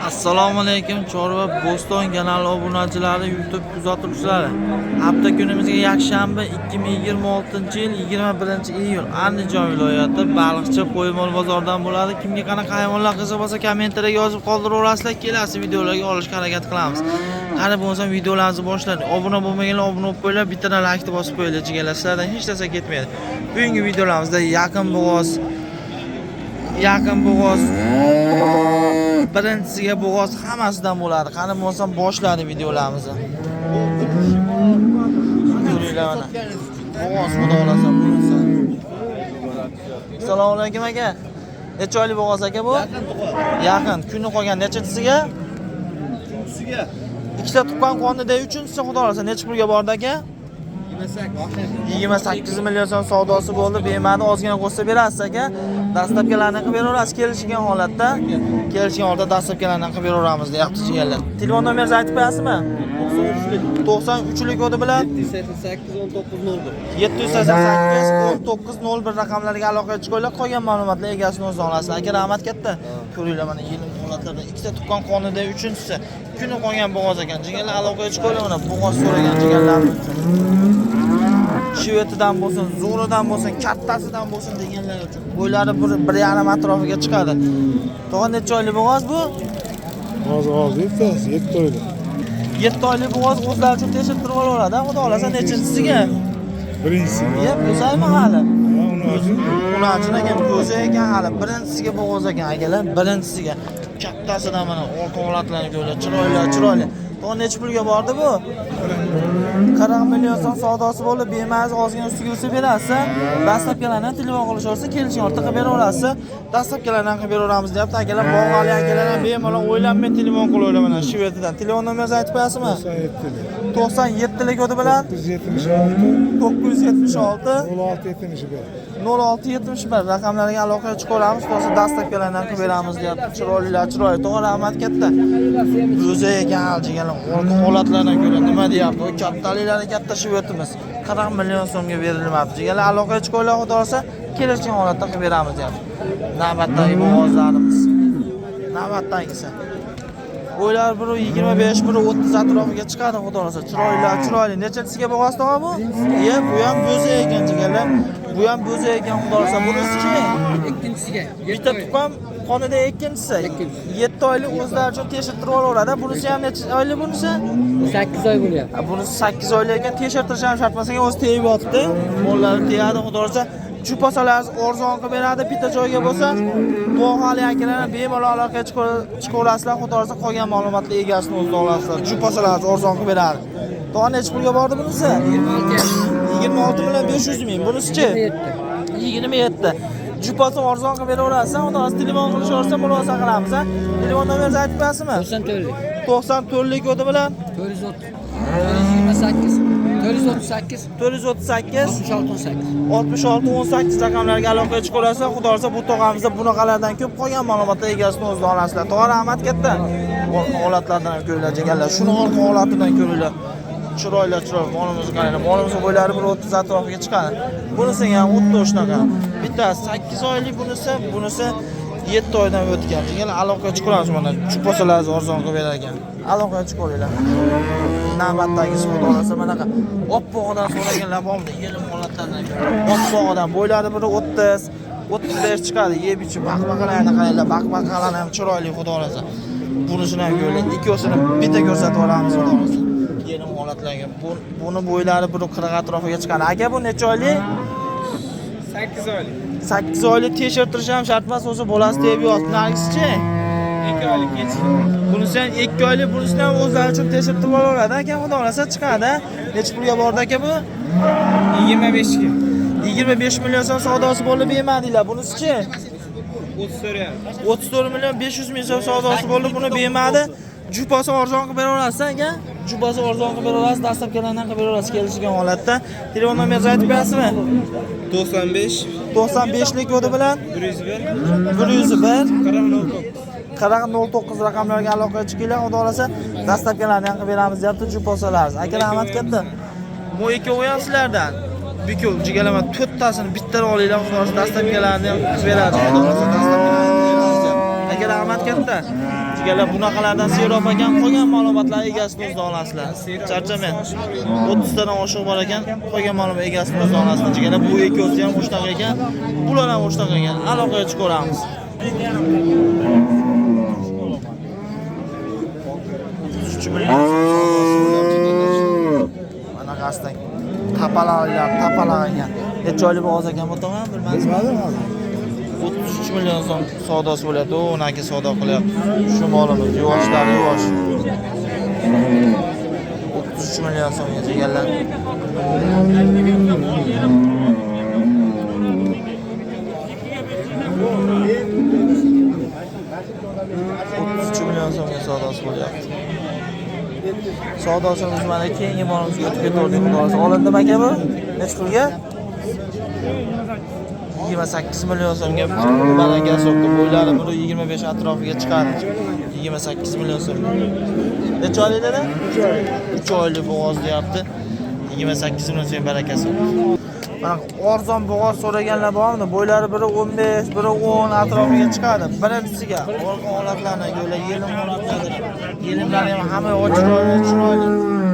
Assalomu alaykum Chorva Bo'ston kanali obunachilari, YouTube kuzatuvchilari. Hafta kunimizga yakshanba 2026-yil 21-iyul Andijon viloyati Baliqchi qo'ymol bozoridan bo'ladi. Kimga qanaqa hayvonlar qiziq bo'lsa kommentariyga yozib qoldiraverasizlar. Kelasi videolarga olishga harakat qilamiz. Qani bo'lsa videolarimizni boshladik. Obuna bo'lmaganlar obuna bo'lib qo'yinglar, bittadan like bosib qo'yinglar. Jigarlar, sizlardan hech narsa ketmaydi. Bugungi videolarimizda yaqin bo'g'oz birinchisiga bo'g'oz hammasidan bo'ladi. Qani bo'lsam boshladi videolarimizni. Ko'ringlar mana. Bo'g'oz xudo xolasa bo'lsa. Assalomu alaykum aka. Necha oylik bo'g'oz aka bu? Yaqin. Kuni qolgan nechasiga? Uchinchisiga. Ikkita tuqqan qonida uchinchisi xudo xolasa necha pulga bordi aka? 28 million so'm savdosi bo'ldi. Bema'ni ozgina qo'shsa berasiz aka. Dastlabkilarni qilib beraverasiz. Kelishgan holatda dastlabkilarni qilib beraveramiz deyapti jigarlar. Telefon nomeringizni aytib qo'yasizmi? 93lik kodi bilan 788-1901 raqamlariga aloqa chiqinglar. Qolgan ma'lumotlar egasini o'zi olasizlar. Aka rahmat katta. Ko'ringlar mana yilim holatlarda ikkita tuqqan qonida uchinchisi. Kuni qolgan bo'g'oz ekan. Jigarlar aloqa chiqinglar mana bo'g'oz so'ragan jigarlarni uchun. Shivetidan bo'lsin, zo'ridan bo'lsin, kattasidan bo'lsin deganlar uchun. Bo'ylari 1.5 atrofiga chiqadi. Tog'a necha oylik bo'g'oz bu? Hozir 7 oylik. 7 oylik bo'g'oz o'zlari uchun teshib turib olaveradi. Xudo xolasa nechinchisiga? Birinchisiga. Yep, o'zaymi hali? Unachina ekan, ko'zi ekan hali. Birinchisiga bo'g'oz ekan akalar, birinchisiga. Kattasidan mana orqa holatlarni ko'rlar, chiroyli. Tog'a necha pulga bordi bu? 40 million so'm savdosi bo'ldi. Bema'ni ozgina ustiga o'sib berasiz. Dastlabkilarni telefon qilishingiz kelishgan ortga qilib beraverasiz. Dastlabkilarni qilib beraveramiz deyapti akalar. Bog'ali akalar ham bemalol o'ylanmay telefon qilaylar mana Shvetidan. Telefon nomeringizni aytib qo'yasizmi? 97lik kodi bilan 976 0671 raqamlariga aloqaga chiqamiz. Bo'lsa dastlabkilarni qilib beramiz deyapti. Chiroyli. To'g'ri rahmat katta. O'zi ekan jigarlar. Orqa holatlardan ko'ra nima deyapti? O kattaliklarni katta Shvetimiz 40 million so'mga berilmoqda. Jigarlar aloqaga chiqinglar, xudo xolasa kelishgan holatda qilib beramiz deyapti. Navbatdagi bo'g'ozlarimiz. Navbatdagisi. Bo'ylar 1.25, 1.30 atrofiga chiqadi, xudo xolasa. Chiroyli. Nechasiga bo'g'oz tog'a bu? Bu ham bo'zi ekan jigarlar. Bu ham bo'zi ekan, xudo xolasa. Bunisi-chi? Ikkinchisiga. Bitta tuqqan qonida ikkinchisi. 7 oylik o'zlari uchun teshirtirib olaveradi. Bunisi ham necha oylik bunisi? 8 oy bo'lyapti. Bunisi 8 oylik ekan, teshirtirish ham shart emas, o'zi tegib yotibdi. Mollari tegadi, xudo xolasa. Chupasalar arzon qilib beradi, bitta joyga bo'lsa, bo'g'ali akalarni bemalol aloqaga chiqaverasizlar, xudo xolasa qolgan ma'lumotlar egasini o'zida olasizlar. Chupasalar arzon qilib beradi. Tog'a necha pulga bordi bunisi? 26 million 500 ming. Bunisi-chi? 27. Jupasi arzon qilib beraverasiz, xudo xolasa telefon qilishingiz mulohaza qilamiz. Telefon nomeringizni aytib qo'yasizmi? 94lik kodi bilan 438 6618 raqamlariga aloqaga chiqaverasiz. Xudo xolasa bu tog'amizda bunaqalardan ko'p qolgan ma'lumotlar egasini o'zida olasizlar. Tog'a rahmat katta. Orqa holatlardan ko'ringlar jigarlar. Shuni orqa holatidan ko'ringlar. Chiroyli. Molimizni qaranglar. Molimiz bo'ylari 1.30 atrofiga chiqadi. Bunisi ham xuddi shunaqa. Bittasi 8 oylik, bunisi 7 oydan o'tgan. Jigarlar aloqaga chiqamiz mana. Chupasalarni arzon qilib berar ekan. Aloqaga chiqinglar. Navbatdagisi xudo xolasa manaqa oppoqdan so'raganlar bormi? Yelim holatlardan. Oppoqdan bo'ylari 1.30, 35 chiqadi. Yeb ichib baqbaqalarni qaranglar. Baqbaqalar ham chiroyli xudo xolasa. Bunisini ham ko'ringlar. Ikkosini bitta ko'rsatib olamiz xudo xolasa. Yelim holatlarga. Buni bo'ylari 1.40 atrofiga chiqadi. Aka bu necha oylik? 8 oylik. 8 oylik teshirtirish ham shart emas, o'zi bolasi tegib yotibdi. Nargisi-chi? 2 oylik kechdi. Bunisi ham 2 oylik, bunisini ham o'zlari uchun teshirtirib olaveradi aka, xudo xolasa chiqadi. Necha pulga bordi aka bu? 25 ga. 25 million so'm savdosi bo'ldi bema'nilar. Bunisi-chi? 34 million 500 ming so'm savdosi bo'ldi. Buni bema'ni jupasi arzon qilib beraverasiz aka. Jupasi arzon qilib beraverasiz, dastlabkilardan qilib beraverasiz kelishgan holatda. Telefon nomeringizni aytib qo'yasizmi? 95lik kodi bilan 101 4009 raqamlariga aloqaga chiqinglar, xudo xolasa dastlabkilarni qilib beramiz deyapti jupasalarsiz. Aka rahmat katta. Bu ikkovi ham sizlardan. Bikov jigalama 4 tasini bittadan olinglar, xudo xolasa dastlabkilarni qilib beradi. Xudo xolasa dastlabkilarni qilib beramiz. Aka rahmat katta. Jigalar bunaqalardan serob ekan, qolgan ma'lumotlar egasini o'zida olasizlar. Charchamang. 30 tadan oshiq bor ekan, qolgan ma'lumot egasini o'zida olasizlar. Jigalar bu ikkovsi ham o'shtaqa ekan, bular ham o'shtaqa ekan. Aloqaga chiqaramiz. Mana qasdang. Tapalalar ekan. Necha oylik ovoz ekan bu tomon bilmaysizmi? 33 million so'm savdosi bo'ladi. Unaki savdo qilyapti. Shu molimiz yuvoshlar yuvosh. 33 million so'mga jigarlar. 33 million so'mga savdosi bo'lyapti. Savdosimiz mana keyingi molimizga o'tib ketdik. Xudosi olindimi aka bu? Necha pulga? 28 million so'mga baraka so'qdi. Bo'ylari 125 atrofiga chiqadi. 28 million so'm. Necha oylik dedi? 3 oylik bo'g'oz deyapti. 28 million so'm baraka so'qdi. Mana arzon bo'g'oz so'raganlar bormi? Bo'ylari biri 15, biri 10 atrofiga chiqadi. Birinchisiga orqa holatlarni ko'rlar, yelim holatlarni. Yelimlari ham hamma chiroyli.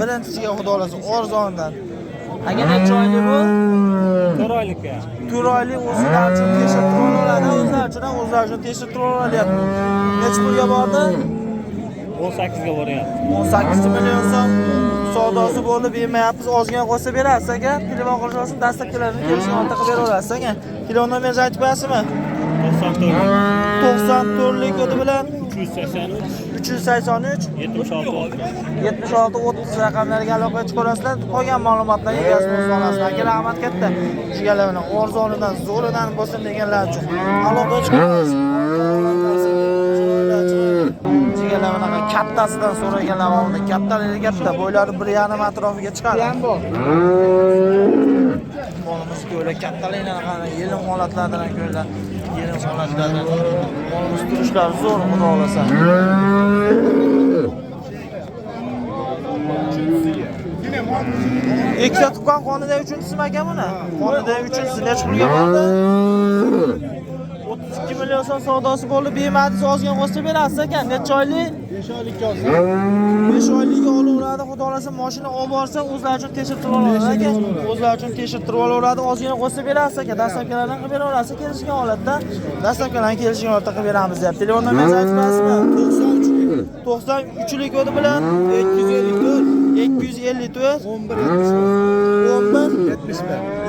Birinchisiga xudo xolasa arzondan. Agar necha oylik bu? 4 oylikka. 4 oylik o'zlari uchun tekshirtirib oladi, o'zlari uchun tekshirtirib olyapti. Necha pulga bordi? 18 ga boryapti. 18 million so'm savdosi bo'ldi, bermayapmiz. Ozgina qo'ysa berasiz aka. Telefon qilish uchun dastlabkilarni kelishini olib qilib bera olasiz aka. Telefon nomeringizni aytib berasizmi? 94lik kodi bilan 383 76 30 raqamlarga aloqa chiqarasizlar. Qolgan ma'lumotlarni egasini o'z olasizlar. Aka rahmat katta. Jigarlar bilan arzonidan, zo'ridan bo'lsin deganlar uchun aloqa chiqarasiz. Jigarlar bilan kattasidan so'raganlar bo'ldi. Kattalari katta, bo'ylari 1.5 atrofiga chiqadi. Molimiz ko'ylak kattaliklarni qara, yelim holatlardan ko'ylak. Yelim holatlardan. Molimiz turishlari zo'r, xudo xolasa. Ikkita tuqqan qonida 3-chisi ekan buni. Qonida 3-chisi necha pulga bo'ldi? 32 million so'm savdosi bo'ldi. Bemadisiz ozgina qo'shsa berasiz ekan. Necha oylik? 5 oylikka olsa. 5 oylikka olaveradi. Xudo xolasa mashina olib borsa o'zlari uchun tekshirtirib oladi aka. O'zlari uchun tekshirtirib olaveradi. Ozgina qo'shsa berasiz aka. Dastlabkilardan qilib bera olasiz. Kelishgan holatda dastlabkilardan kelishgan holatda qilib beramiz deb. Telefon nomeringizni aytib berasizmi? 93lik kodi bilan 254 11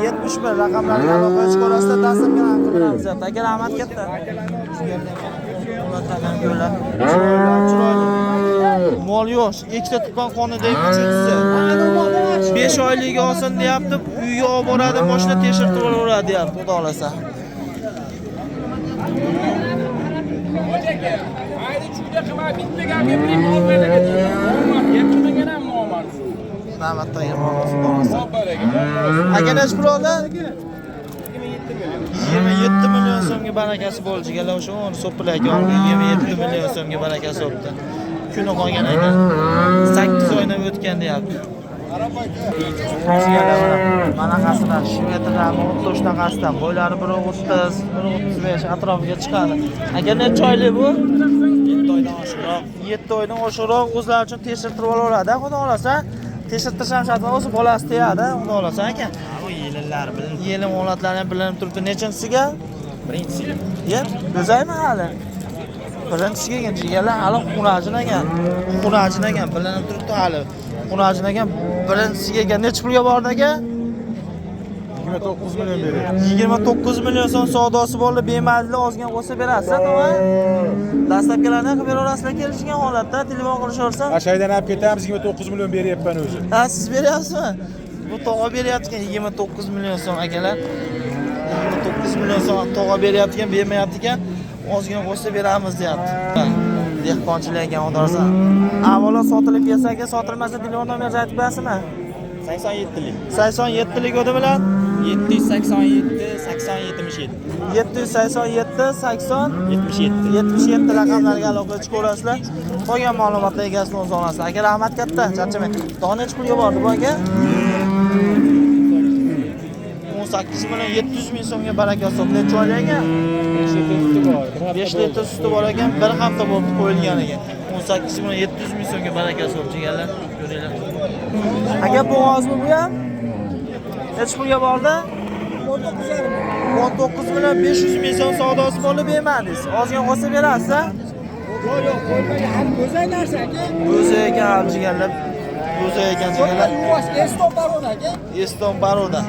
71 raqamlarga aloqa chiqarasizlar. Dastlabkilardan qilib beramiz deb. Aka rahmat katta. Mol yo'q, ikkita tuqqan qonidagi 3-chisi. 5 oyligiga olsin deyapti, uyga olib boradi, mashina tekshirtirib olaveradi deyapti, xudo xolasa. Haydi chukda qilma, bitta gap gapiring, olmaylarga deyman. Gapirmagan ham nomard. Navbatdagi ma'nosi bo'lmasa. Aka necha pul oldi? 27 million so'mga barakasi bo'ldi. Jigarlar o'sha uni so'pilak oldi. 27 million so'mga barakasi bo'ldi. Kuni qolgan ekan. 8 oydan o'tgan deyapti. Mana qasidan shvetrlar, o'tloshdan qasidan bo'ylari 1.30, 1.35 atrofiga chiqadi. Agar necha oylik bu? 7 oydan oshiqroq. 7 oydan oshiqroq o'zlari uchun tekshirtirib olaveradi, xudo xolasa. Tekshirtirish ham shart bo'lsa bolasi tegadi, xudo xolasa aka. Yelinlar bilan, yelim holatlari ham bilinib turibdi. Nechinchisiga? Birinchisiga. Yep, go'zaymi hali? Birinchisiga ekan, jigarlar hali xunajinagan. Xunajinagan bilinib turibdi hali. Xunajinagan birinchisiga ekan. Necha pulga bordi aka? 29 million beradi. 29 million so'm savdosi bo'ldi. Bemadili ozgina qo'shsa berasiz, to'g'ri? Dastlabkilarni qilib berasizlar kelishgan holatda telefon qilishaversa. Ashaydan olib ketamiz, 29 million beryapman o'zi. Ha, siz beryapsizmi? Bu tog'a beryapti 29 million so'm akalar. 29 million so'm tog'a beryapti ekan, bermayapti ekan. Ozgina qo'shsa beramiz deyapti. Dehqonchilar ekan, xudosa. Avvalo sotilib ketsa aka, sotilmasa telefon nomeringizni aytib berasizmi? 87lik. 87lik kodi bilan 787 80 77. 787 80 77. 77 raqamlarga aloqa chiqarasizlar. Qolgan ma'lumotlar egasini o'z olasizlar. Aka rahmat katta, charchamang. Tog'a necha pulga bordi bu aka? 18 million 700 ming so'mga baraka so'm. Necha oylik aka? 5 5 litr suti bor ekan, bir hafta bo'ldi qo'yilganiga. 18 million 700 ming so'mga barakasi bo'lib chiqqanlar. Ko'ringlar. Aka bo'g'ozmi bu ham? Necha pulga bordi? 19 million 500 ming so'm savdosi bo'lib bermadingiz. Ozgina qolsa berasiz-a? Yo'q, qo'ymaga ham go'zal narsa aka. Go'zal ekan hamjigarlar. Go'zal ekan jigarlar. Yuvosh Eston Baroda aka. Eston Baroda.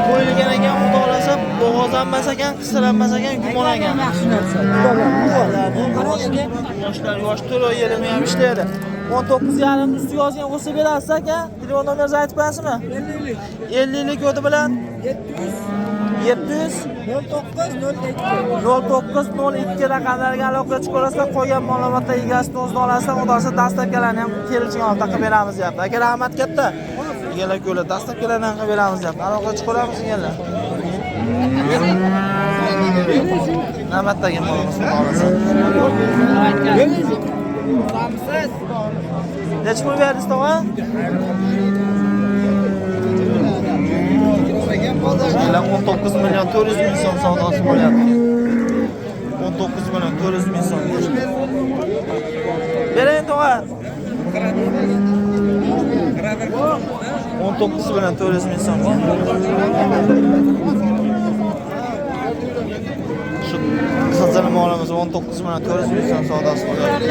Qo'yilgan ekan, xudo xolasa, bo'g'ozlanmas ekan, qistirlanmas ekan, gumon ekan. Yaxshi narsa. Yoshlar yosh to'la yerimi ham ishlaydi. 19,5 ustiga ozgina bo'lsa berasiz aka. Telefon nomeringizni aytib qo'yasizmi? 50lik o'ti bilan 700 0902 raqamlarga aloqa chiqarasizlar. Qolgan ma'lumotlar egasini o'zida olasizlar. Xudo xolasa dastlabkilarni ham kelishgan holda qilib beramiz deyapti. Aka rahmat katta. Egalar ko'la dastlabkilarni ham qilib beramiz deyapti. Aloqa chiqaramiz egalar. Navbatdagi ma'lumot xudo xolasa. Necha pul berdingiz tog'a? Yillar 19 million 400 ming so'm savdosi bo'lyapti. 19 million 400 ming so'm. Bering tog'a. 19 million 400 ming so'm. Shu qizil molimiz 19 million 400 ming so'm savdosi bo'lyapti.